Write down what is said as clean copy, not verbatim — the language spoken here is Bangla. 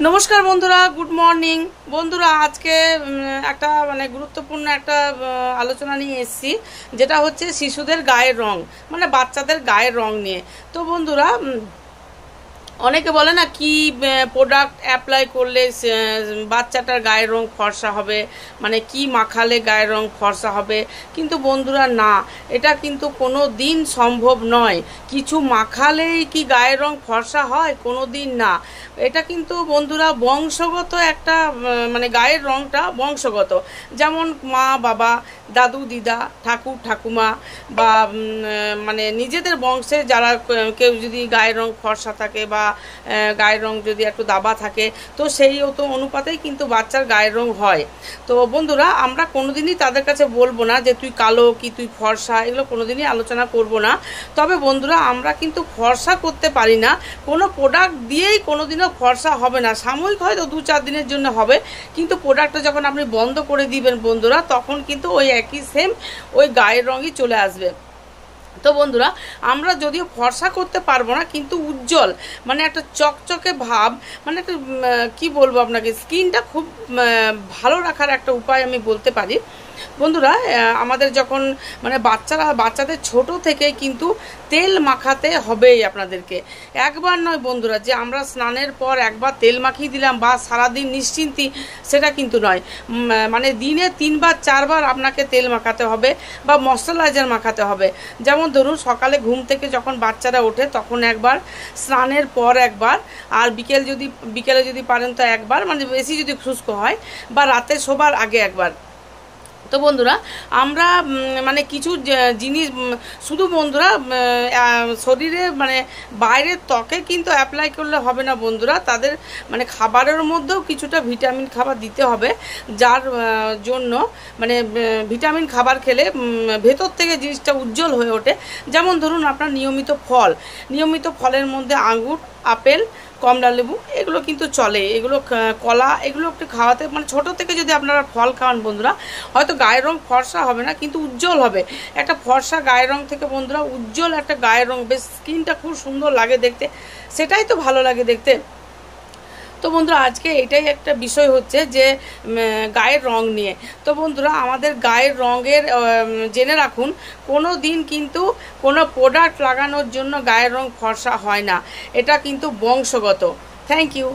নমস্কার বন্ধুরা, গুড মর্নিং। বন্ধুরা, আজকে একটা গুরুত্বপূর্ণ একটা আলোচনা নিয়ে এসেছি, যেটা হচ্ছে শিশুদের গায়ের রং, বাচ্চাদের গায়ের রং নিয়ে। তো বন্ধুরা, অনেকে বলে না কি প্রোডাক্ট অ্যাপ্লাই করলে বাচ্চাটার গায়ের রং ফর্সা হবে, কি মাখালে গায়ের রং ফর্সা হবে। কিন্তু বন্ধুরা, না, এটা কিন্তু কোনো দিন সম্ভব নয়। কিছু মাখালেই কি গায়ের রং ফর্সা হয়? কোনো দিন না। এটা কিন্তু বন্ধুরা বংশগত একটা, গায়ের রংটা বংশগত। যেমন মা বাবা, দাদু দিদা, ঠাকুর ঠাকুমা বা নিজেদের বংশে যারা কেউ যদি গায়ের রং ফর্সা থাকে বা গায়ের রং যদি একটু দাবা থাকে, তো সেই অনুপাতেই কিন্তু বাচ্চার গায়ের রং হয়। তো বন্ধুরা, আমরা কোনোদিনই তাদের কাছে বলবো না যে তুই কালো কি তুই ফর্সা, এগুলো কোনোদিনই আলোচনা করব না। তবে বন্ধুরা, আমরা কিন্তু ফর্সা করতে পারি না, কোনো প্রোডাক্ট দিয়েই কোনোদিনও ফর্সা হবে না। সাময়িক হয়তো 2-4 দিনের জন্য হবে, কিন্তু প্রোডাক্টটা যখন আপনি বন্ধ করে দিবেন বন্ধুরা, তখন কিন্তু ওই একই সেম ওই গায়ের রঙই চলে আসবে। তো বন্ধুরা, আমরা যদিও ফর্সা করতে পারবো না, কিন্তু উজ্জ্বল একটা চকচকে ভাব, একটা কি বলবো আপনাকে, স্কিনটা খুব ভালো রাখার একটা উপায় আমি বলতে পারি। বন্ধুরা, আমাদের যখন বাচ্চাদের ছোট থেকে কিন্তু তেল মাখাতে হবেই আপনাদেরকে। একবার নয় বন্ধুরা, যে আমরা স্নানের পর একবার তেল মাখিয়ে দিলাম বা সারাদিন নিশ্চিন্তি, সেটা কিন্তু নয়। দিনে 3-4 বার আপনাকে তেল মাখাতে হবে বা ময়শ্চারাইজার মাখাতে হবে। যেমন ধরুন, সকালে ঘুম থেকে যখন বাচ্চারা ওঠে তখন একবার, স্নানের পর একবার, আর বিকেলে যদি পারেন তো একবার, বেশি যদি শুষ্ক হয়, বা রাতে শোবার আগে একবার। তো বন্ধুরা, আমরা কিছু জিনিস শুধু বন্ধুরা শরীরে বাইরের ত্বকে কিন্তু অ্যাপ্লাই করলে হবে না বন্ধুরা। তাদের খাবারের মধ্যেও কিছুটা ভিটামিন খাবার দিতে হবে, যার জন্য ভিটামিন খাবার খেলে ভেতর থেকে জিনিসটা উজ্জ্বল হয়ে ওঠে। যেমন ধরুন, আপনার নিয়মিত ফলের মধ্যে আঙ্গুর, আপেল, কমলা লেবু, এগুলো কিন্তু চলে। এগুলো, কলা, এগুলো একটু খাওয়াতে, ছোট থেকে যদি আপনারা ফল খাওয়ান বন্ধুরা, হয়তো গায়ের রং ফর্সা হবে না, কিন্তু উজ্জ্বল হবে। একটা ফর্সা গায়ের রং থেকে বন্ধুরা উজ্জ্বল একটা গায়ের রং, বেশ স্কিনটা খুব সুন্দর লাগে দেখতে, সেটাই তো ভালো লাগে দেখতে। তো বন্ধুরা, আজকে এটাই একটা বিষয় হচ্ছে যে গায়ের রং নিয়ে। তো বন্ধুরা, আমাদের গায়ের রঙের জেনে রাখুন, কোনো দিন কিন্তু কোনো প্রোডাক্ট লাগানোর জন্য গায়ের রং ফর্সা হয় না। এটা কিন্তু বংশগত। Thank you.